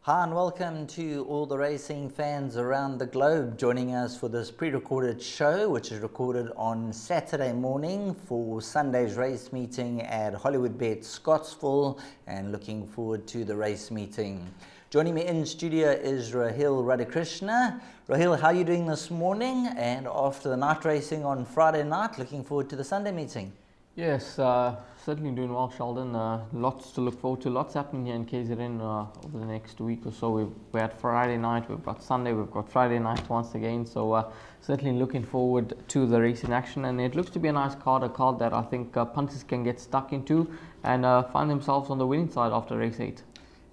Hi and welcome to all the racing fans around the globe joining us for this pre-recorded show, which is recorded on Saturday morning for Sunday's race meeting at Hollywoodbets Scottsville, and looking forward to the race meeting. Joining me in studio is Rahil Radhakrishna. Rahil, how are you doing this morning? And after the night racing on Friday night, looking forward to the Sunday meeting? Yes, certainly doing well, Sheldon. Lots to look forward to. Lots happening here in KZN over the next week or so. We're at Friday night, we've got Sunday, we've got Friday night once again. So certainly looking forward to the race in action. And it looks to be a nice card, a card that I think punters can get stuck into and find themselves on the winning side after race 8.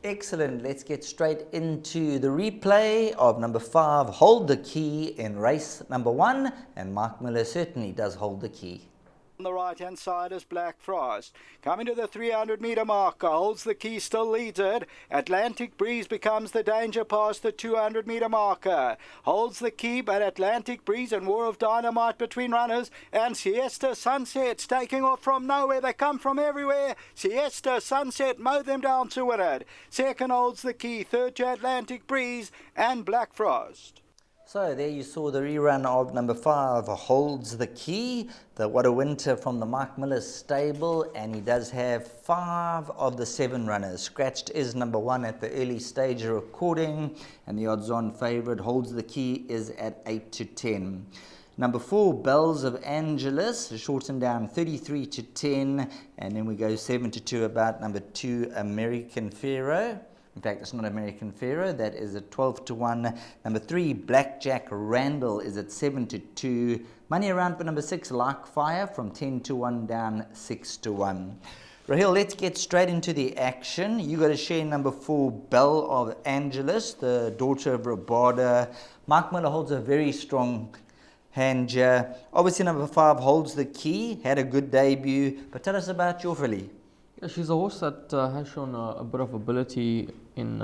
Excellent. Let's get straight into the replay of number 5, Hold the Key, in race number 1. And Mark Miller certainly does hold the key. On the right hand side is Black Frost. Coming to the 300 metre marker, Holds the Key still leads it. Atlantic Breeze becomes the danger past the 200 metre marker. Holds the Key, but Atlantic Breeze and War of Dynamite between runners, and Siesta Sunset's taking off from nowhere. They come from everywhere. Siesta Sunset mow them down to win it. Second Holds the Key, third to Atlantic Breeze and Black Frost. So there you saw the rerun of number 5, Holds the Key, the What a Winter from the Mike Miller stable, and he does have 5 of the 7 runners. Scratched is number 1 at the early stage of recording, and the odds-on favourite Holds the Key is at 8 to 10. Number 4, Bells of Angeles, shortened down 33 to 10, and then we go 7 to 2 about number 2, American Pharaoh. In fact, it's not American Pharaoh, that is at 12 to 1. Number 3, Blackjack Randall, is at 7 to 2. Money around for number 6, Like Fire, from 10 to 1 down 6 to 1. Rahil, let's get straight into the action. You got to share number 4, Belle of Angeles, the daughter of Rabada. Mark Miller holds a very strong hand here. Obviously, number 5, Holds the Key, had a good debut. But tell us about your filly. Yeah, she's a horse that has shown a bit of ability in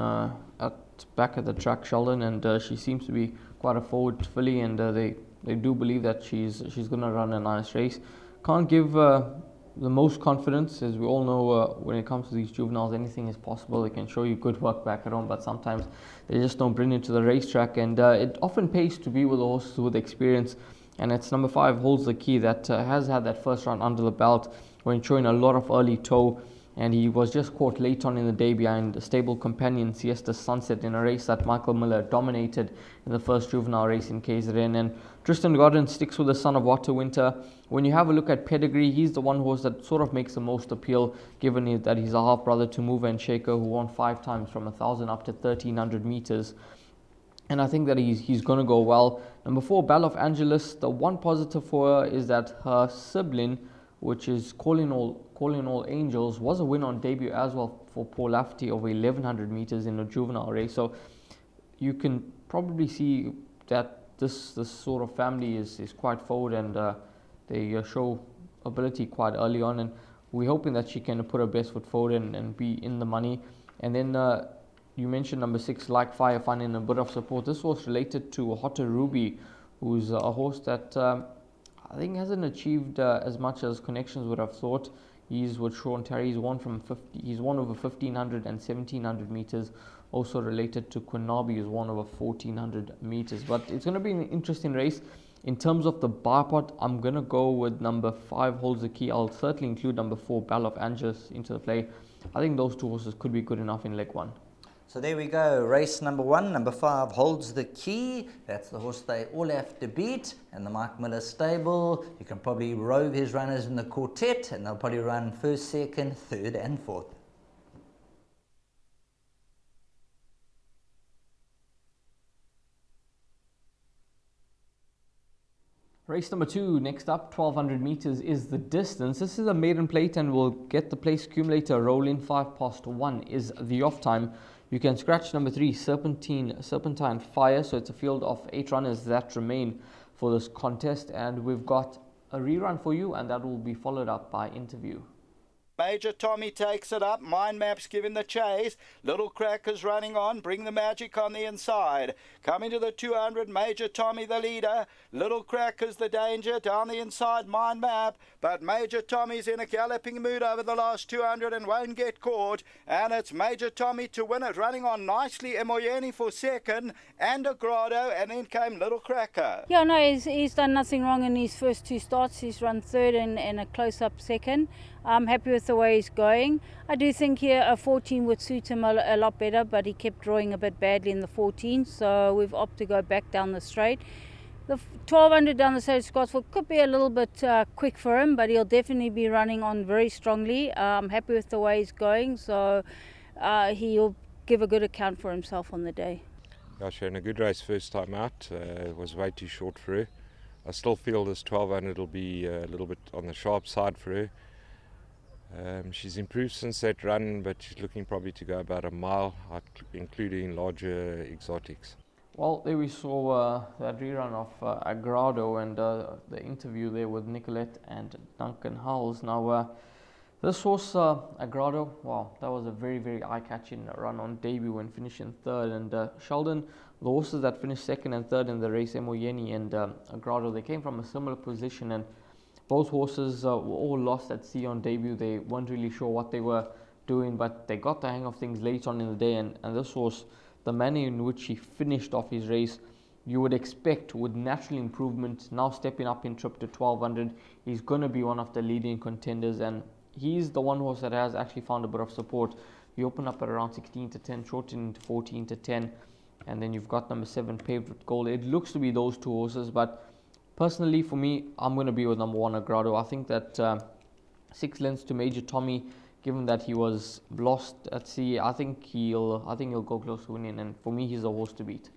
back at the track, Sheldon, and she seems to be quite a forward filly, and they do believe that she's going to run a nice race. Can't give the most confidence, as we all know, when it comes to these juveniles, anything is possible. They can show you good work back at home, but sometimes they just don't bring it to the racetrack, and it often pays to be with horses with experience. And it's number 5, Holds the Key, that has had that first run under the belt when showing a lot of early toe, and he was just caught late on in the day behind the stable companion Siesta Sunset in a race that Michael Miller dominated in the first juvenile race in KZN. And Tristan Godden sticks with the son of What a Winter. When you have a look at pedigree, he's the one horse that sort of makes the most appeal, given that he's a half brother to Mover and Shaker, who won 5 times from 1,000 up to 1,300 meters. And I think that he's going to go well. Number 4, Belle of Angeles. The one positive for her is that her sibling, which is Calling All Angels, was a win on debut as well for Paul Lafferty over 1,100 meters in a juvenile race. So you can probably see that this sort of family is quite forward, and they show ability quite early on. And we're hoping that she can put her best foot forward and be in the money. And then you mentioned number 6, Like Fire, finding a bit of support. This was related to Hotter Ruby, who's a horse that I think hasn't achieved as much as Connections would have thought. He's with Sean Terry. He's won over 1,500 and 1,700 meters. Also related to Quinabi, who's won over 1,400 meters. But it's going to be an interesting race. In terms of the buy pot, I'm going to go with number 5, Holds the Key. I'll certainly include number 4, Belle of Angeles, into the play. I think those 2 horses could be good enough in leg 1. So there we go, race number 1, number 5, Holds the Key. That's the horse they all have to beat. And the Mike Miller stable, you can probably rove his runners in the quartet, and they'll probably run 1st, 2nd, 3rd and 4th. Race number 2, next up, 1,200 meters is the distance. This is a maiden plate, and we'll get the place accumulator rolling. 1 is the off time. You can scratch number 3, Serpentine Fire. So it's a field of 8 runners that remain for this contest, and we've got a rerun for you, and that will be followed up by interview. Major Tommy takes it up. Mind Map's giving the chase. Little Crackers running on. Bring the Magic on the inside. Coming to the 200, Major Tommy the leader. Little Crackers the danger. Down the inside, Mind Map. But Major Tommy's in a galloping mood over the last 200 and won't get caught. And it's Major Tommy to win it. Running on nicely, Emoyeni for second. And a Grado. And then came Little Cracker. Yeah, no, he's done nothing wrong in his first two starts. He's run third and a close-up second. I'm happy with the way he's going. I do think here a 14 would suit him a lot better, but he kept drawing a bit badly in the 14, so we've opted to go back down the straight. The 1200 down the straight, Scottsville could be a little bit quick for him, but he'll definitely be running on very strongly. I'm happy with the way he's going, so he'll give a good account for himself on the day. Yeah, she had a good race first time out. It was way too short for her. I still feel this 1200 will be a little bit on the sharp side for her. She's improved since that run, but she's looking probably to go about a mile, including larger exotics. Well, there we saw that rerun of Agrado and the interview there with Nicolette and Duncan Howells. Now, this horse, Agrado, wow, that was a very, very eye-catching run on debut and finishing third. And Sheldon, the horses that finished second and third in the race, Emoyeni and Agrado, they came from a similar position, and both horses were all lost at sea on debut. They weren't really sure what they were doing, but they got the hang of things late on in the day. And this horse, the manner in which he finished off his race, you would expect with natural improvement, now stepping up in trip to 1200, he's going to be one of the leading contenders. And he's the one horse that has actually found a bit of support. He opened up at around 16 to 10, shortened to 14 to 10. And then you've got number 7, Paved with Gold. It looks to be those two horses, but personally, for me, I'm going to be with number 1, Agrado. I think that 6 lengths to Major Tommy, given that he was lost at sea, I think he'll go close to winning. And for me, he's a horse to beat.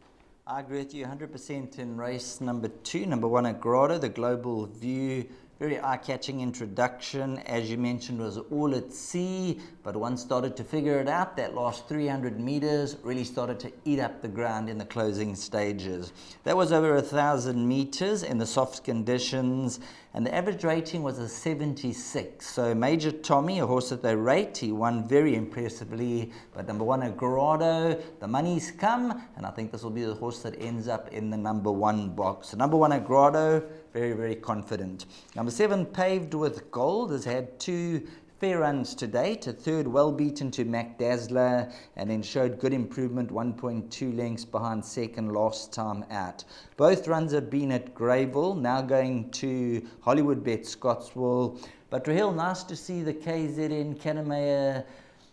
I agree with you 100% in race number 2. Number 1, Agrado, the Global View. Very eye-catching introduction, as you mentioned, was all at sea, but once started to figure it out, that last 300 meters really started to eat up the ground in the closing stages. That was over 1,000 meters in the soft conditions, and the average rating was a 76. So Major Tommy, a horse that they rate, he won very impressively, but number 1, Agrado, the money's come, and I think this will be the horse that ends up in the number 1 box. So number 1, Agrado, very, very confident. Number 7, Paved with Gold, has had 2 fair runs to date. A third well beaten to Mac Dazzler, and then showed good improvement, 1.2 lengths behind second last time out. Both runs have been at Greyville, now going to Hollywoodbets Scottsville. But Rahil, nice to see the KZN Kanemayer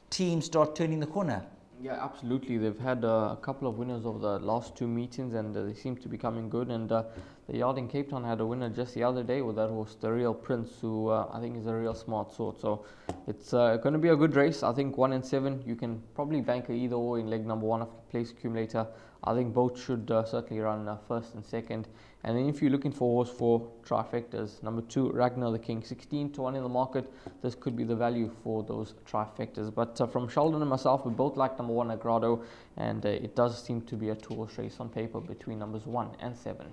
team start turning the corner. Yeah, absolutely. They've had a couple of winners over the last 2 meetings, and they seem to be coming good. And the yard in Cape Town had a winner just the other day with that horse, the Real Prince, who I think is a real smart sort. So it's going to be a good race. I think 1 and 7, you can probably bank either or in leg number 1 of Place Accumulator. I think both should certainly run first and second. And then if you're looking for a horse for trifectas, number 2, Ragnar the King, 16 to 1 in the market. This could be the value for those trifectas. But from Sheldon and myself, we both like number 1, Agrado, and it does seem to be a 2-horse race on paper between numbers 1 and 7.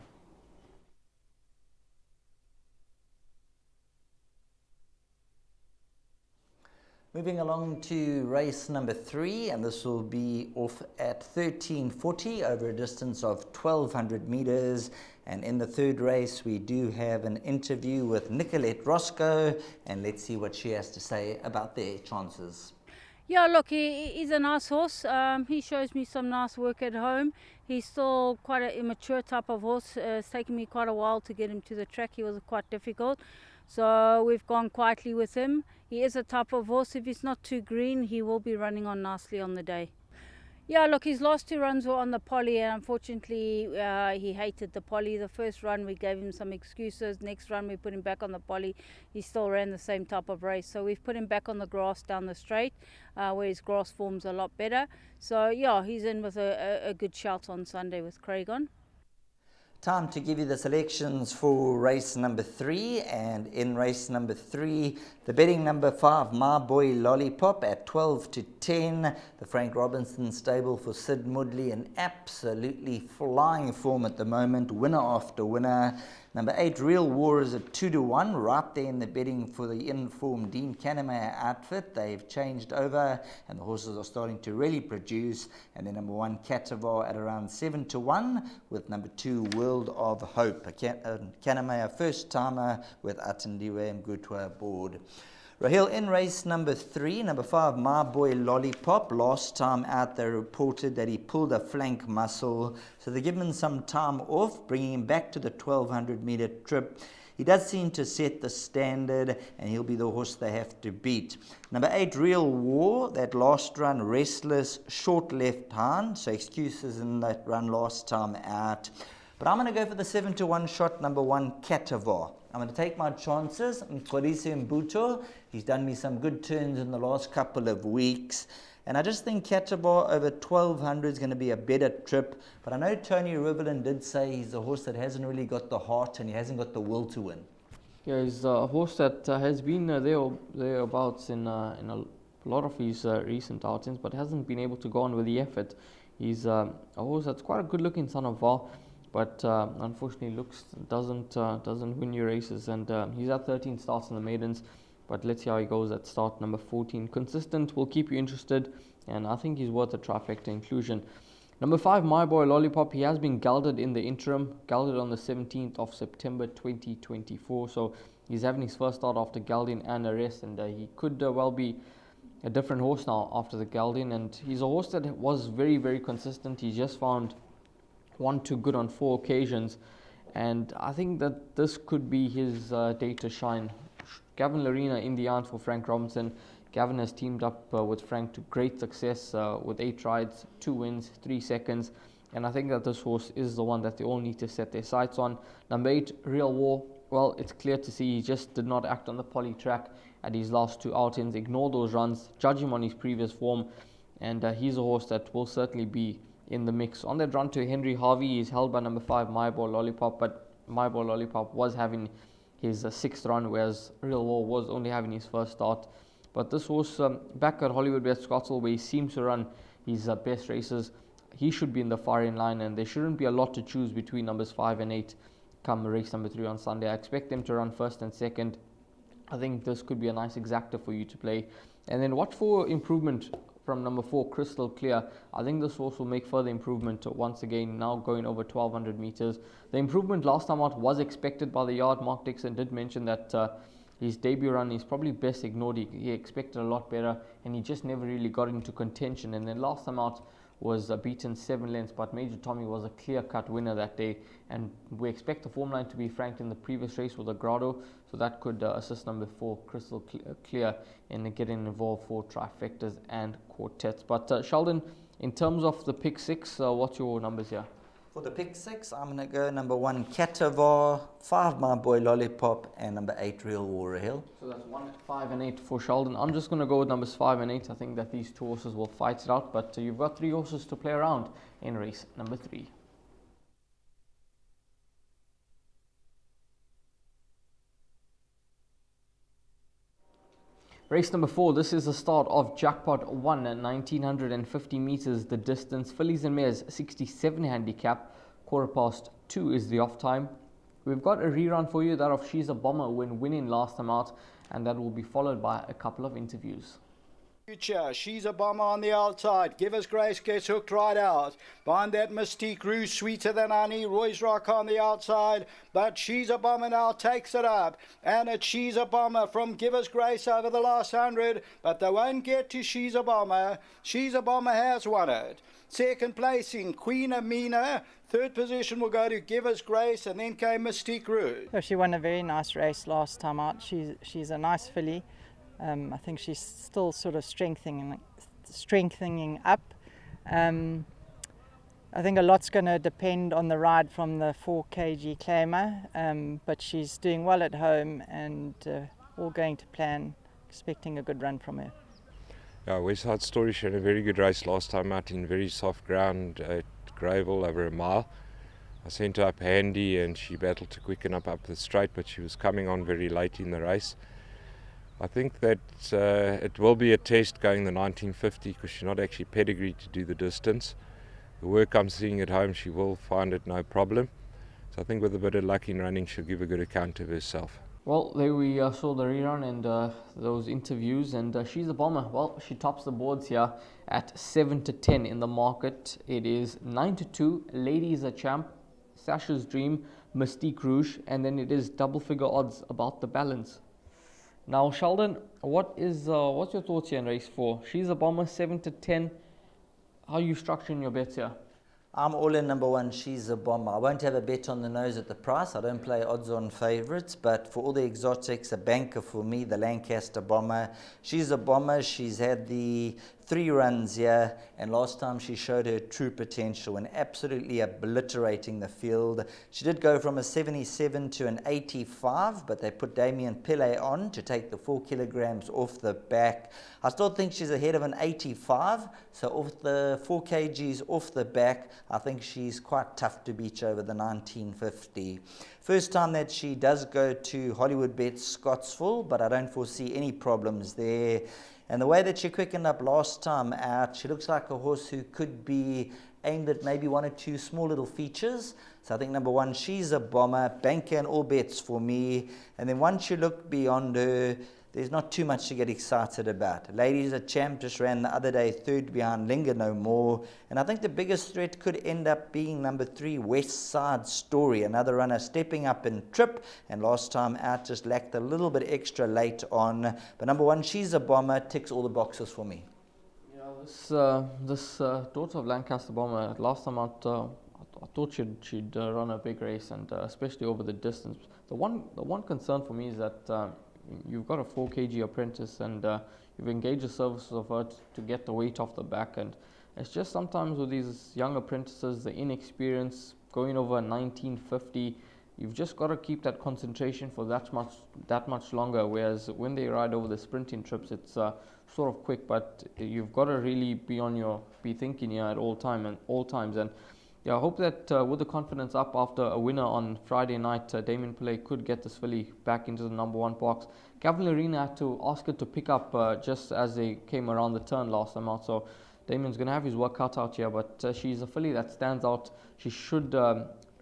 Moving along to race number 3, and this will be off at 13:40 over a distance of 1,200 meters. And in the third race, we do have an interview with Nicolette Roscoe, and let's see what she has to say about their chances. Yeah, look, he's a nice horse. He shows me some nice work at home. He's still quite an immature type of horse. It's taken me quite a while to get him to the track. He was quite difficult. So we've gone quietly with him. He is a type of horse, if he's not too green, he will be running on nicely on the day. Yeah, look, his last 2 runs were on the poly, and unfortunately he hated the poly. The first run we gave him some excuses. Next run we put him back on the poly. He still ran the same type of race. So we've put him back on the grass down the straight, where his grass form's a lot better. So yeah, he's in with a good shout on Sunday with Craig on. Time to give you the selections for race number 3, and in race number 3, the betting number 5, My Boy Lollipop at 12 to 10. The Frank Robinson stable for Sid Mudley in absolutely flying form at the moment, winner after winner. Number 8, Real War is at 2 to 1, right there in the betting for the informed Dean Cannemeyer outfit. They've changed over and the horses are starting to really produce. And then number 1, Catavar at around 7 to 1, with number 2, World of Hope. Cannemeyer first timer with Atendiwe and Gutwa aboard. Raheel, in race number 3, number 5, My Boy Lollipop. Last time out, they reported that he pulled a flank muscle, so they give him some time off, bringing him back to the 1200-meter trip. He does seem to set the standard, and he'll be the horse they have to beat. Number 8, Real War. That last run, restless, short left hand, so excuses in that run last time out. But I'm going to go for the 7 to 1 shot, number 1, Catavar. I'm going to take my chances. Mkhwelisi Mbuto, he's done me some good turns in the last couple of weeks. And I just think Catavar over 1200 is going to be a better trip. But I know Tony Rivelin did say he's a horse that hasn't really got the heart and he hasn't got the will to win. Yeah, he's a horse that has been thereabouts in a lot of his recent outings, but hasn't been able to go on with the effort. He's a horse that's quite a good-looking son of Var, but unfortunately looks doesn't win you races, and he's at 13 starts in the maidens, but let's see how he goes at start number 14. Consistent will keep you interested, and I think he's worth a trifecta inclusion. Number 5, My Boy Lollipop. He has been gelded in the interim, gelded on the 17th of September 2024, so he's having his first start after gelding and a rest, and he could well be a different horse now after the gelding. And he's a horse that was very, very consistent. He's just found 1-2 good on 4 occasions, and I think that this could be his day to shine. Gavin Larina in the yarn for Frank Robinson. Gavin has teamed up with Frank to great success with 8 rides, 2 wins, 3 seconds, and I think that this horse is the one that they all need to set their sights on. Number 8, Real War. Well, it's clear to see he just did not act on the poly track at his last 2 outings, ignored those runs, judge him on his previous form, and he's a horse that will certainly be in the mix. On that run to Henry Harvey, he's held by number 5, My Boy Lollipop, but My Boy Lollipop was having his 6th run, whereas Real War was only having his first start. But this horse, back at Hollywoodbets Scottsville, where he seems to run his best races, he should be in the firing line, and there shouldn't be a lot to choose between numbers 5 and 8 come race number 3 on Sunday. I expect them to run first and second. I think this could be a nice exacta for you to play. And then watch for improvement from number 4, Crystal Clear. I think this horse will make further improvement once again, now going over 1200 meters. The improvement last time out was expected by the yard. Mark Dixon did mention that his debut run is probably best ignored. He expected a lot better, and he just never really got into contention. And then last time out was beaten 7 lengths, but Major Tommy was a clear-cut winner that day, and we expect the form line to be franked in the previous race with a Grado, so that could assist number 4, Crystal Clear, in getting involved for trifectas and quartets. But Sheldon, in terms of the pick 6, what's your numbers here? For the pick 6, I'm going to go number 1, Catavar, 5, My Boy Lollipop, and number 8, Real War Hill. So that's 1, 5 and 8 for Sheldon. I'm just going to go with numbers 5 and 8. I think that these 2 horses will fight it out, but you've got 3 horses to play around in race number 3. Race number 4, this is the start of Jackpot 1 at 1950 meters. The distance, fillies and mares, 67 handicap, 2:15 is the off time. We've got a rerun for you, that of She's a Bomber when winning last time out, and that will be followed by a couple of interviews. Future, She's a Bomber on the outside. Give Us Grace gets hooked right out. Behind that, Mystique Rue, Sweeter Than Honey. Roy's Rock on the outside. But She's a Bomber now takes it up. And it's She's a Bomber from Give Us Grace over the last 100. But they won't get to She's a Bomber. She's a Bomber has won it. Second placing, Queen Amina. Third position will go to Give Us Grace. And then came Mystique Rue. So she won a very nice race last time out. She's a nice filly. I think she's still sort of strengthening up. I think a lot's going to depend on the ride from the 4 kg claimer, but she's doing well at home and all going to plan, expecting a good run from her. Yeah, West Side Story showed a very good race last time out in very soft ground at Greyville over a mile. I sent her up handy and she battled to quicken up the straight, but she was coming on very late in the race. I think that it will be a test going the 1950 because she's not actually pedigreed to do the distance. The work I'm seeing at home, she will find it no problem. So I think with a bit of luck in running, she'll give a good account of herself. Well, there we saw the rerun and those interviews, and she's a bomber. Well, she tops the boards here at 7-10 in the market. It is 9-2, Ladies a Champ, Sasha's Dream, Mystique Rouge, and then it is double figure odds about the balance. Now, Sheldon, what's your thoughts here in race 4? She's a bomber, 7-10. How are you structuring your bets here? I'm all in number 1, She's a Bomber. I won't have a bet on the nose at the price. I don't play odds on favourites, but for all the exotics, a banker for me, the Lancaster Bomber. She's a Bomber. She's had the 3 runs here, and last time she showed her true potential and absolutely obliterating the field. She did go from a 77 to an 85, but they put Damien Pillay on to take the 4 kilograms off the back. I still think she's ahead of an 85, so off the 4 kgs off the back, I think she's quite tough to beat over the 1950. First time that she does go to Hollywoodbets Scottsville, but I don't foresee any problems there. And the way that she quickened up last time out, she looks like a horse who could be aimed at maybe 1 or 2 small little features. So I think number 1, She's a Bomber, banker and all bets for me. And then once you look beyond her, there's not too much to get excited about. Ladies a Champ just ran the other day, 3rd behind Linger No More. And I think the biggest threat could end up being number 3, West Side Story. Another runner stepping up in trip, and last time out just lacked a little bit extra late on. But number 1, She's a Bomber, ticks all the boxes for me. Yeah, this daughter of Lancaster Bomber, last time out, I thought she'd run a big race, and especially over the distance. The one concern for me is that you've got a 4 kg apprentice, and you've engaged the services of her to get the weight off the back, and it's just sometimes with these young apprentices, the inexperience going over 1950, you've just got to keep that concentration for that much longer, whereas when they ride over the sprinting trips, it's sort of quick, but you've got to really be thinking here at all times. And yeah, I hope that with the confidence up after a winner on Friday night, Damien Pillay could get this filly back into the number 1 box. Gavin Arena had to ask her to pick up just as they came around the turn last time out, so Damien's going to have his work cut out here, but she's a filly that stands out. She should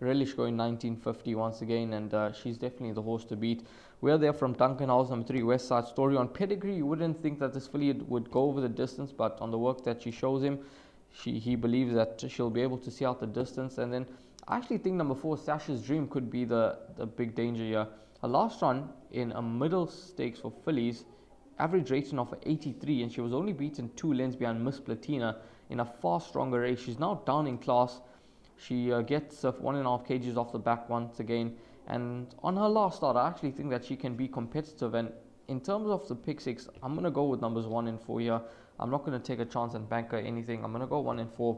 relish going 1950 once again, and she's definitely the horse to beat. We're there from Duncan House, number 3, West Side Story. On pedigree, you wouldn't think that this filly would go over the distance, but on the work that she shows him, he believes that she'll be able to see out the distance. And then I actually think number 4, Sasha's Dream, could be the big danger here. Her last run in a middle stakes for fillies, average rating of 83, and she was only beaten 2 lengths behind Miss Platina in a far stronger race. She's now down in class. She gets 1.5 kgs off the back once again, and on her last start, I actually think that she can be competitive. And in terms of the pick 6, I'm going to go with numbers 1 and 4 here. I'm not going to take a chance and bank her anything. I'm going to go 1 and 4.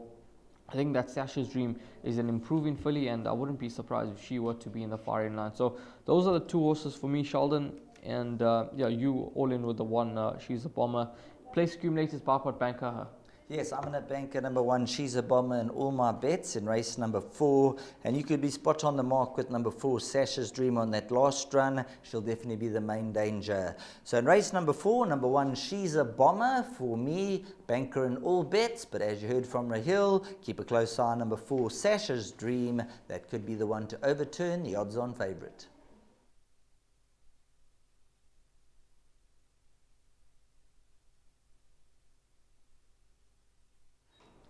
I think that Sasha's Dream is an improving filly, and I wouldn't be surprised if she were to be in the far end line. So those are the 2 horses for me, Sheldon. And yeah, you all in with the 1, She's a Bomber. Place accumulators, Barcode banker her. Yes, I'm going to banker number 1, She's a Bomber, in all my bets in race number 4. And you could be spot on the mark with number 4, Sasha's Dream, on that last run. She'll definitely be the main danger. So in race number 4, number 1, She's a Bomber, for me, banker in all bets. But as you heard from Rahil, keep a close eye on number 4, Sasha's Dream. That could be the one to overturn the odds-on favourite.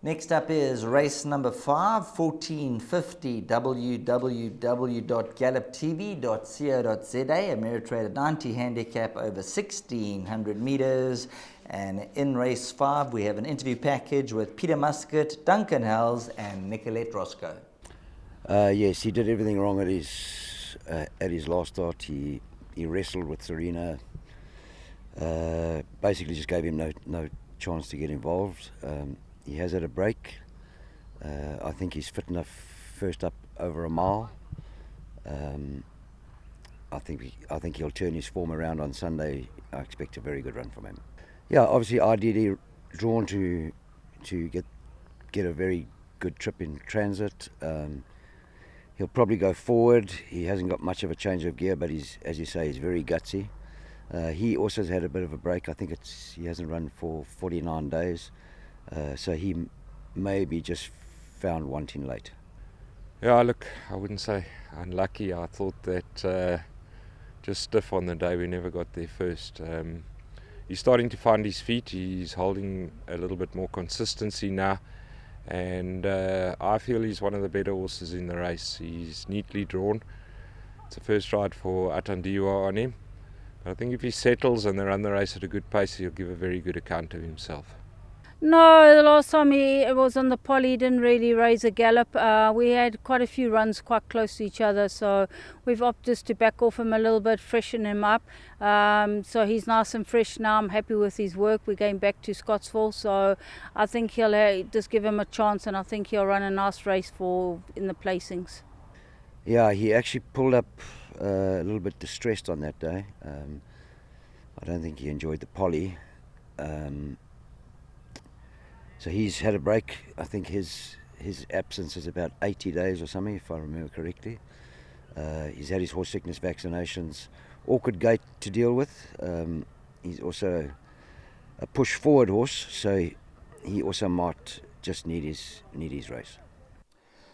Next up is race number 5, 1450 www.galloptv.co.za, a Ameritrated 90 handicap over 1600 meters. And in race 5, we have an interview package with Peter Muscat, Duncan Hales, and Nicolette Roscoe. Yes, he did everything wrong at his last start. He wrestled with Serena. Basically, just gave him no chance to get involved. He has had a break. I think he's fit enough first up over a mile. I think he'll turn his form around on Sunday. I expect a very good run from him. Yeah, obviously ideally drawn to get a very good trip in transit. He'll probably go forward. He hasn't got much of a change of gear, but he's, as you say, he's very gutsy. He also has had a bit of a break. I think he hasn't run for 49 days, so he may be just found wanting late. Yeah, look, I wouldn't say unlucky. I thought that just stiff on the day, we never got there first. He's starting to find his feet. He's holding a little bit more consistency now, and I feel he's one of the better horses in the race. He's neatly drawn. It's a first ride for Atandiwa on him. But I think if he settles and they run the race at a good pace, he'll give a very good account of himself. No, the last time he was on the poly, he didn't really raise a gallop. We had quite a few runs quite close to each other, so we've opted just to back off him a little bit, freshen him up. So he's nice and fresh now. I'm happy with his work. We're going back to Scottsville, so I think he'll just give him a chance, and I think he'll run a nice race in the placings. Yeah, he actually pulled up a little bit distressed on that day. I don't think he enjoyed the poly. So he's had a break. I think his absence is about 80 days or something, if I remember correctly. He's had his horse sickness vaccinations. Awkward gait to deal with. He's also a push forward horse, so he also might just need his race.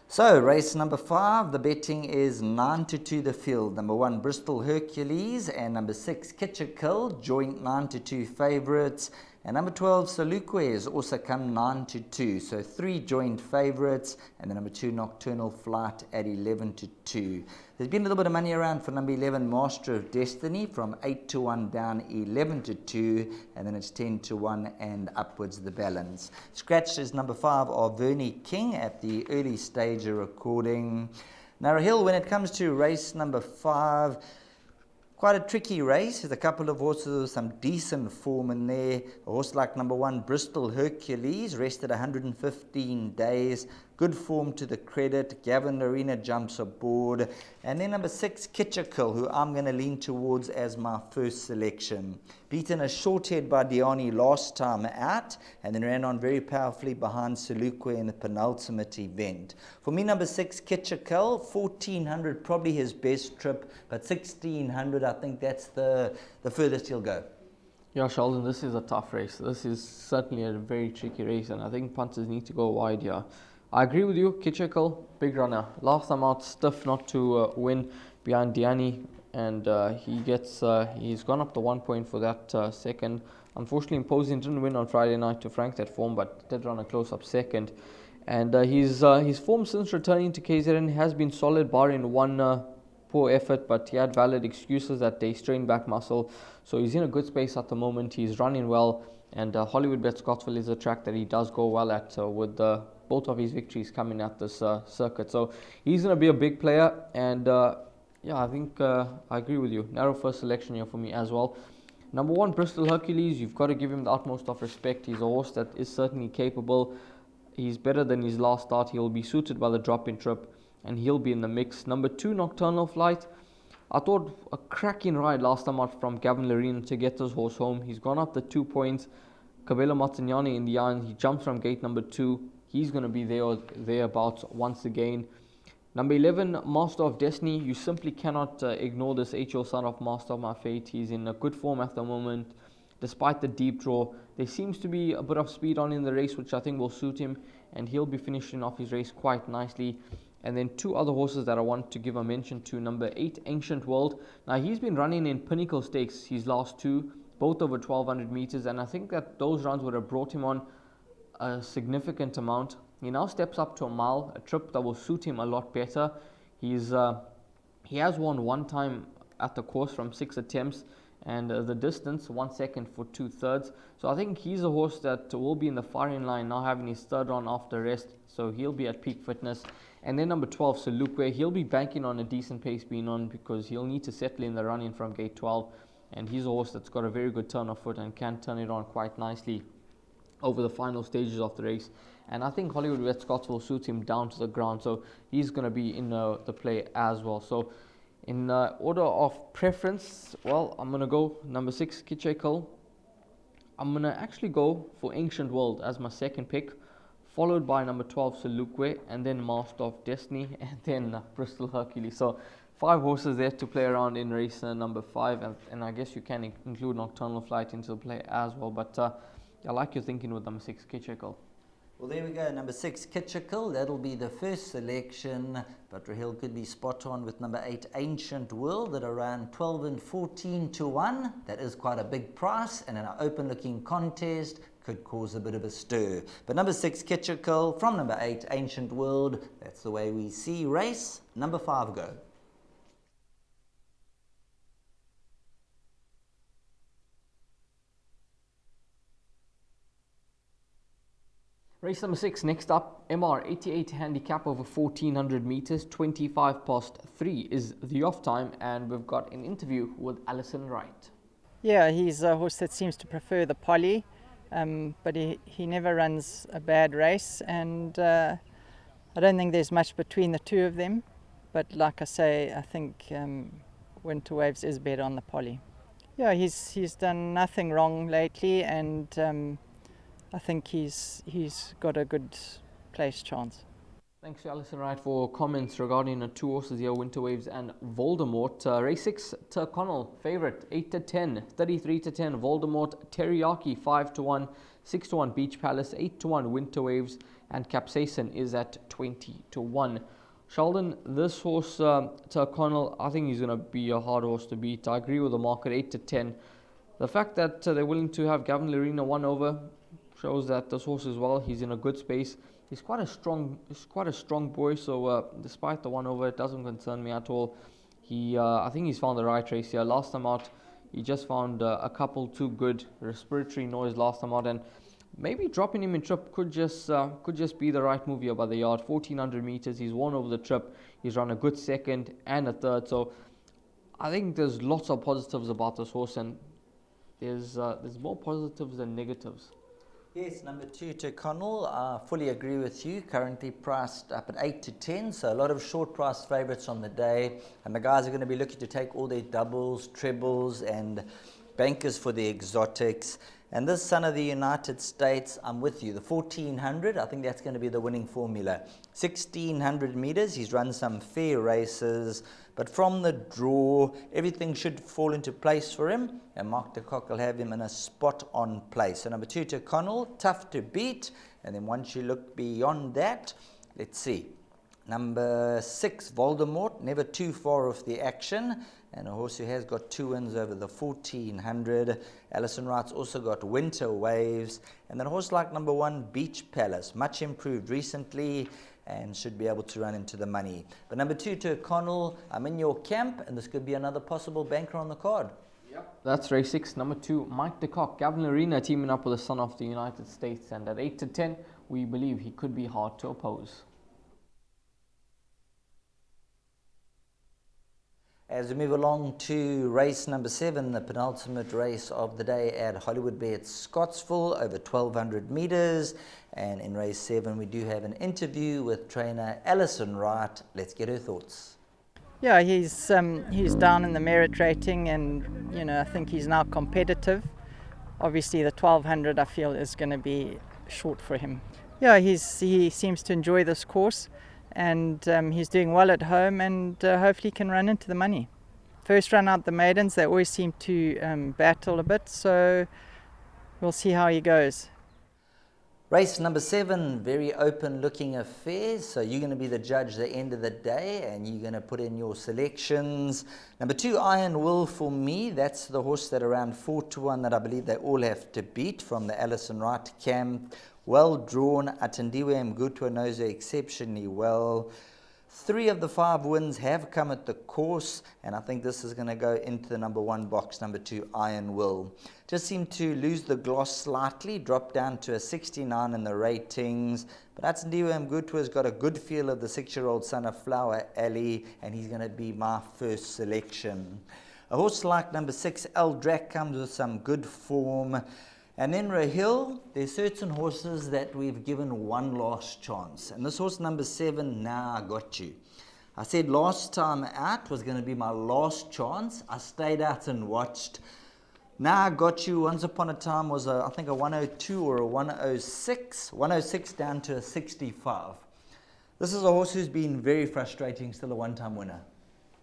So, race number 5, the betting is 9-2 the field. Number 1, Bristol Hercules, and number 6, Kitchikill, joint 9-2 favourites. And number 12, Salukwe, has also come 9-2. So 3 joint favourites, and the number 2, Nocturnal Flight, at 11-2. There's been a little bit of money around for number 11, Master of Destiny, from 8-1 down 11-2, and then it's 10-1 and upwards the balance. Scratched is number 5, Arverni King, at the early stage of recording. Now, Rahil, when it comes to race number 5, quite a tricky race. There's a couple of horses with some decent form in there. A horse like number 1, Bristol Hercules, rested 115 days. Good form to the credit. Gavin Arena jumps aboard. And then number 6, Kitchikill, who I'm going to lean towards as my first selection. Beaten a short head by Diani last time out, and then ran on very powerfully behind Salukwe in the penultimate event. For me, number 6, Kitchikill, 1400, probably his best trip, but 1600, I think that's the furthest he'll go. Yeah, Sheldon, this is a tough race. This is certainly a very tricky race, and I think punters need to go wide here. I agree with you, Kitchikill, big runner. Last time out, stiff not to win behind Diani, and he's gone up to 1 point for that second. Unfortunately, Imposing didn't win on Friday night to frank that form, but did run a close-up second. And his form since returning to KZN has been solid, barring one poor effort, but he had valid excuses that day, strained back muscle. So he's in a good space at the moment. He's running well, and Hollywoodbets Scottsville is a track that he does go well at, with both of his victories coming at this circuit. So he's going to be a big player, and yeah, I think I agree with you. Narrow first selection here for me as well. Number 1, Bristol Hercules, you've got to give him the utmost of respect. He's a horse that is certainly capable. He's better than his last start. He'll be suited by the drop-in trip, and he'll be in the mix. Number 2, Nocturnal Flight. I thought a cracking ride last time out from Gavin Lorena to get this horse home. He's gone up the 2 points. Cabello Martignani in the iron. He jumps from gate number 2. He's going to be there or thereabouts once again. Number 11, Master of Destiny. You simply cannot ignore this 8-year-old son of Master of My Fate. He's in a good form at the moment. Despite the deep draw, there seems to be a bit of speed on in the race, which I think will suit him, and he'll be finishing off his race quite nicely. And then 2 other horses that I want to give a mention to. Number 8, Ancient World. Now, he's been running in Pinnacle Stakes his last 2, both over 1200 meters, and I think that those runs would have brought him on a significant amount. He now steps up to a mile, a trip that will suit him a lot better. He has won 1 time at the course from 6 attempts, and the distance 1 second for 2/3. So I think he's a horse that will be in the firing line now, having his 3rd run after rest, so he'll be at peak fitness. And then number 12, Salukwe, he'll be banking on a decent pace being on, because he'll need to settle in the run-in from gate 12, and he's a horse that's got a very good turn of foot and can turn it on quite nicely over the final stages of the race. And I think Hollywoodbets Scottsville suits him down to the ground, so he's going to be in the play as well. So in order of preference, well, I'm going to go number 6, Kitchikill. I'm going to actually go for Ancient World as my second pick. followed by number 12 Salukwe, and then Master of Destiny, and then Bristol Hercules. So 5 horses there to play around in race number 5, and I guess you can include Nocturnal Flight into the play as well. But I like your thinking with number 6 Kitchikel. Well, there we go, number 6, Kitchikel. That'll be the first selection, but Rahil could be spot on with number 8, Ancient World, at around 12 and 14 to 1. That is quite a big price, and in an open-looking contest, could cause a bit of a stir. But number 6, Kitchikel, from number 8, Ancient World, that's the way we see race number 5 go. Race number 6, next up, MR 88 handicap over 1400 meters, 25 past 3 is the off time, and we've got an interview with Alison Wright. Yeah, he's a horse that seems to prefer the poly, but he never runs a bad race, and I don't think there's much between the two of them. But like I say, I think Winter Waves is better on the poly. Yeah, he's done nothing wrong lately, and I think he's got a good place chance. Thanks to Alison Wright for comments regarding the 2 horses here, Winter Waves and Voldemort. Race 6, Tyrconnell, favourite, 8 to 10, 33 to 10, Voldemort, Teriyaki, 5 to 1, 6 to 1, Beach Palace, 8 to 1, Winter Waves, and Capsaicin is at 20 to 1. Sheldon, this horse, Tyrconnell, I think he's going to be a hard horse to beat. I agree with the market, 8 to 10. The fact that they're willing to have Gavin Lorena 1 over shows that this horse as well, he's in a good space. He's quite a strong boy, so despite the 1 over, it doesn't concern me at all. I think he's found the right race here. Last time out, he just found a couple too good respiratory noise last time out, and maybe dropping him in trip could just be the right move here by the yard. 1400 meters, he's won over the trip. He's run a good second and a third, so I think there's lots of positives about this horse, and there's more positives than negatives. Yes, number 2, Tyrconnell, I fully agree with you. Currently priced up at 8 to 10, so a lot of short price favourites on the day. And the guys are going to be looking to take all their doubles, trebles, and bankers for the exotics. And this Son of the United States, I'm with you. The 1400, I think that's going to be the winning formula. 1600 meters, he's run some fair races. But from the draw, everything should fall into place for him. And Mark de Kock will have him in a spot-on place. So number 2, Tyrconnell, tough to beat. And then once you look beyond that, let's see. Number 6, Voldemort, never too far off the action. And a horse who has got 2 wins over the 1400. Alison Wright's also got Winter Waves. And then a horse like number 1, Beach Palace, much improved recently, and should be able to run into the money. But number 2, Tyrconnell, I'm in your camp, and this could be another possible banker on the card. Yep. That's race 6, number 2, Mike de Kock, Gavin Lorena teaming up with the Son of the United States, and at 8 to 10, we believe he could be hard to oppose. As we move along to race number 7, the penultimate race of the day at Hollywoodbets Scottsville, over 1200 meters. And in race 7, we do have an interview with trainer Alison Wright. Let's get her thoughts. Yeah, he's down in the merit rating, and I think he's now competitive. Obviously, the 1200 I feel is going to be short for him. Yeah, he seems to enjoy this course, and he's doing well at home, and hopefully can run into the money. First run out the maidens, they always seem to battle a bit, so we'll see how he goes. Race number 7, very open looking affair, so you're going to be the judge at the end of the day, and you're going to put in your selections. Number 2, Iron Will for me, that's the horse that around 4 to 1 that I believe they all have to beat from the Alison Wright camp. Well drawn, Atendiwe Mgutwa knows her exceptionally well. 3 of the 5 wins have come at the course, and I think this is going to go into the number 1 box, number 2, Iron Will. Just seemed to lose the gloss slightly, dropped down to a 69 in the ratings. But Atendiwe Mgutwa's got a good feel of the 6-year-old son of Flower Alley, and he's going to be my first selection. A horse like number 6, El Drac, comes with some good form. And then Rahil, there's certain horses that we've given one last chance. And this horse number 7, I got you. I said last time out was going to be my last chance. I stayed out and watched. Now I Got You, once upon a time, was I think a 102 or a 106. 106 down to a 65. This is a horse who's been very frustrating, still a one-time winner.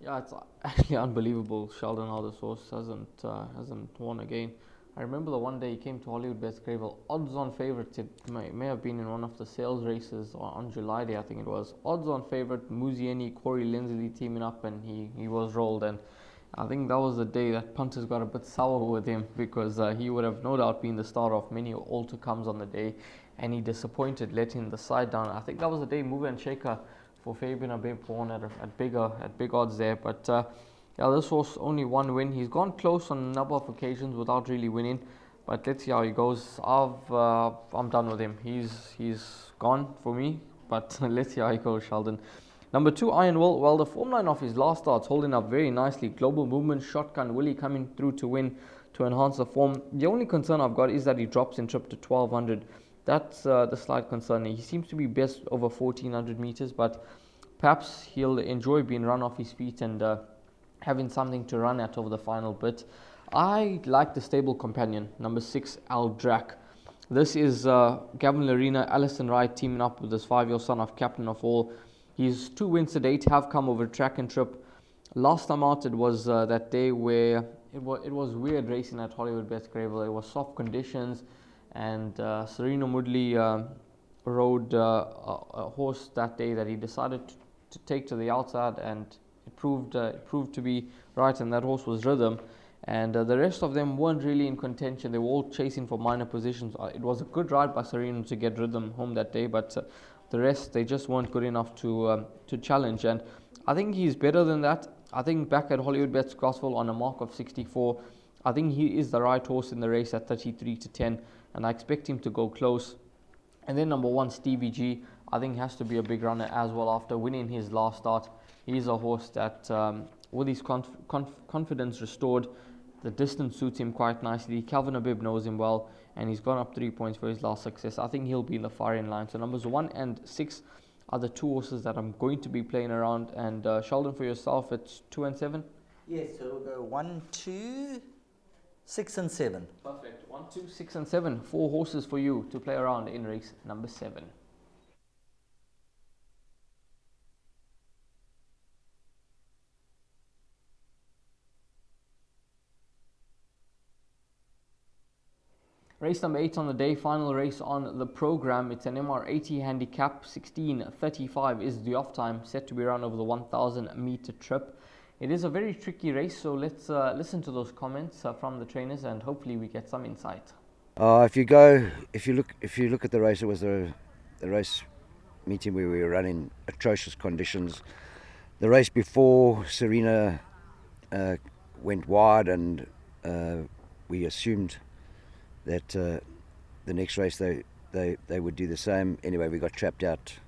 Yeah, it's actually unbelievable, Sheldon, how this horse hasn't won again. I remember the one day he came to Hollywoodbets Greyville, odds-on favourite. It may have been in one of the sales races on July Day, I think it was. Odds-on favourite, Muzieni, Corey Lindsley teaming up, and he was rolled. And I think that was the day that punters got a bit sour with him, because he would have no doubt been the star of many all-to-comes on the day, and he disappointed, letting the side down. I think that was the day Mover and Shaker for Fabian Abemporn at big odds there. But yeah, this horse only one win. He's gone close on a number of occasions without really winning, but let's see how he goes. I'm done with him. He's gone for me, but let's see how he goes, Sheldon. Number 2, Iron Will. Well, the form line of his last start's holding up very nicely. Global Movement, Shotgun, Willie coming through to win, to enhance the form. The only concern I've got is that he drops in trip to 1200. That's the slight concern. He seems to be best over 1400 meters, but perhaps he'll enjoy being run off his feet and having something to run at over the final bit. I like the stable companion, number 6, Al Drac. This is Gavin Larena, Alison Wright teaming up with his 5-year-old son of Captain of All. His 2 wins to date have come over track and trip. Last time out, it was that day where it was weird racing at Hollywoodbets Greyville. It was soft conditions, and Serena Moodley rode a horse that day that he decided to take to the outside, and it proved to be right, and that horse was Rhythm. And the rest of them weren't really in contention. They were all chasing for minor positions. It was a good ride by Serena to get Rhythm home that day, but the rest, they just weren't good enough to challenge. And I think he's better than that. I think back at Hollywoodbets Scottsville on a mark of 64, I think he is the right horse in the race at 33-10, and I expect him to go close. And then number 1, Stevie G, I think has to be a big runner as well after winning his last start. He's a horse that, with his confidence restored, the distance suits him quite nicely. Calvin Abib knows him well, and he's gone up 3 points for his last success. I think he'll be in the firing line. So numbers 1 and 6 are the 2 horses that I'm going to be playing around. And Sheldon, for yourself, it's 2 and 7? Yes, so we'll go 1, 2, 6 and 7. Perfect. 1, 2, 6 and 7. 4 horses for you to play around in race number 7. Race number 8 on the day, final race on the program. It's an MR80 handicap. 16:35 is the off time, set to be run over the 1,000 meter trip. It is a very tricky race, so let's listen to those comments from the trainers, and hopefully we get some insight. If you look at the race, it was the race meeting where we were running atrocious conditions. The race before, Serena went wide, and we assumed that the next race they would do the same. Anyway, we got trapped out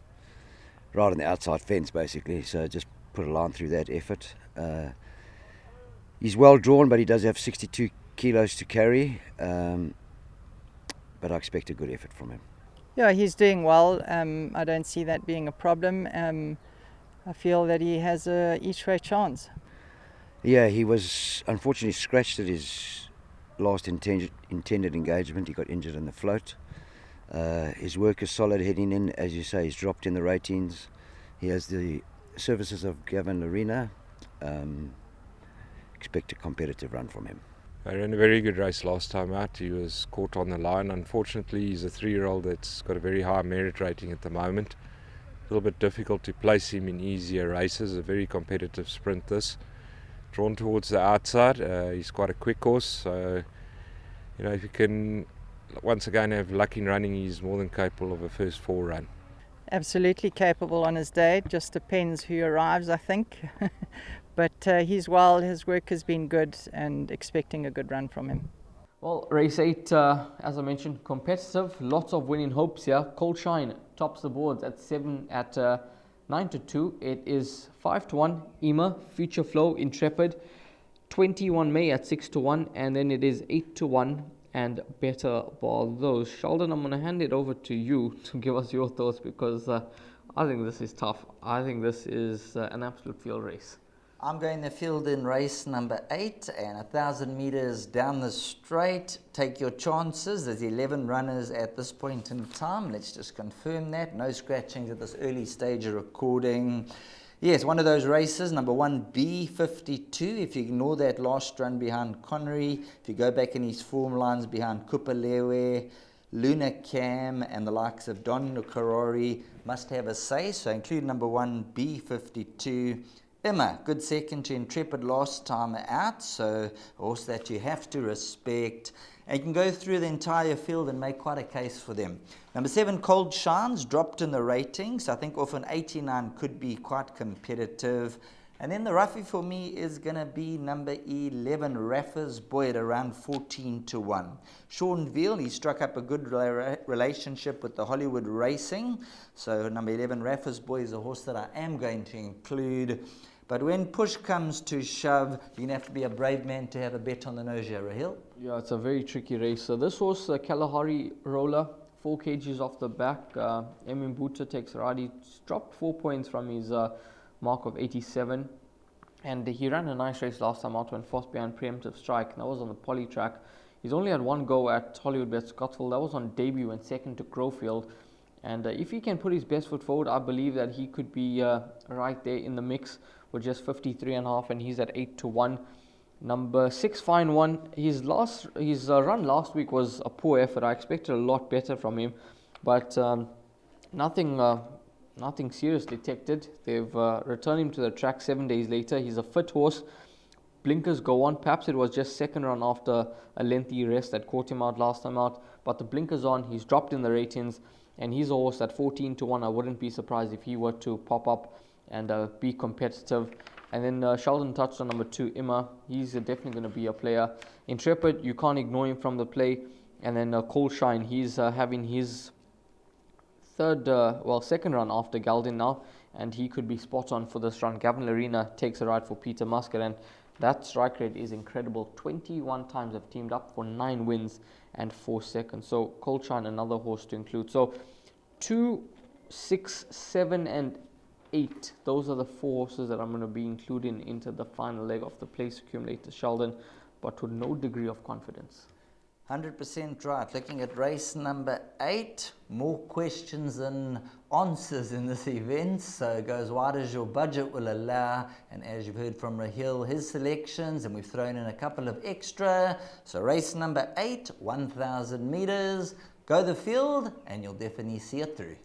right on the outside fence basically, so just put a line through that effort. He's well drawn, but he does have 62 kilos to carry, but I expect a good effort from him. Yeah, he's doing well. I don't see that being a problem. I feel that he has a each way chance. Yeah, he was unfortunately scratched at his last intended engagement. He got injured in the float. His work is solid heading in. As you say, he's dropped in the ratings. He has the services of Gavin Larena. Expect a competitive run from him. I ran a very good race last time out. He was caught on the line. Unfortunately, he's a 3-year-old that's got a very high merit rating at the moment. A little bit difficult to place him in easier races. A very competitive sprint this. Drawn towards the outside. He's quite a quick horse, so if you can once again have luck in running, he's more than capable of a first 4 run. Absolutely capable on his day. It just depends who arrives, I think. But he's well, his work has been good, and expecting a good run from him. Well, race 8, as I mentioned, competitive, lots of winning hopes here. Cold Shine tops the boards at 9-2. It is 5-1, Ema, Future Flow, Intrepid, 21 May at 6-1, and then it is 8-1 and Better Ball those. Sheldon, I'm going to hand it over to you to give us your thoughts, because I think this is tough. I think this is an absolute field race. I'm going the field in race number 8 and 1,000 meters down the straight. Take your chances. There's 11 runners at this point in time. Let's just confirm that. No scratchings at this early stage of recording. Yes, one of those races, number 1, B52. If you ignore that last run behind Connery, if you go back in his form lines behind Kupalewe, Luna Cam and the likes of Don Nukarori must have a say. So include number 1, B52. Emma, good second to Intrepid last time out, so a horse that you have to respect. And you can go through the entire field and make quite a case for them. Number 7, Cold Shines, dropped in the ratings. I think off an 89 could be quite competitive. And then the roughie for me is going to be number 11, Raffers Boy, at around 14-1. Sean Veal, he struck up a good relationship with the Hollywood Racing. So number 11, Raffers Boy, is a horse that I am going to include. But when push comes to shove, you're going to have to be a brave man to have a bet on the nose here, Rahil. Yeah, it's a very tricky race. So this horse, Kalahari Roller, 4 kgs off the back. Emin Buta takes right. He dropped 4 points from his mark of 87. And he ran a nice race last time out, went fast behind Preemptive Strike. That was on the poly track. He's only had one go at Hollywoodbets Scottsville. That was on debut and second to Growfield. And if he can put his best foot forward, I believe that he could be right there in the mix with just 53.5, and he's at 8-1. Number 6, Fine One. His run last week was a poor effort. I expected a lot better from him, but nothing serious detected. They've returned him to the track 7 days later. He's a fit horse. Blinkers go on. Perhaps it was just second run after a lengthy rest that caught him out last time out, but the blinkers on. He's dropped in the ratings, and he's a horse at 14-1. I wouldn't be surprised if he were to pop up and be competitive. And then Sheldon touched on number 2, Emma. He's definitely going to be a player. Intrepid, you can't ignore him from the play. And then Cold Shine, he's having his second run after Galden now, and he could be spot on for this run. Gavin Larena takes a ride for Peter Muscat, and that strike rate is incredible. 21 times have teamed up for 9 wins and 4 seconds. So Cold Shine, another horse to include. So 2, 6, 7 and 8. Those are the 4 horses that I'm going to be including into the final leg of the place accumulator, Sheldon, but with no degree of confidence. 100% right. Looking at race number 8, more questions than answers in this event, so go as wide as your budget will allow. And as you've heard from Rahil, his selections, and we've thrown in a couple of extra. So race number 8, 1,000 meters. Go the field, and you'll definitely see it through.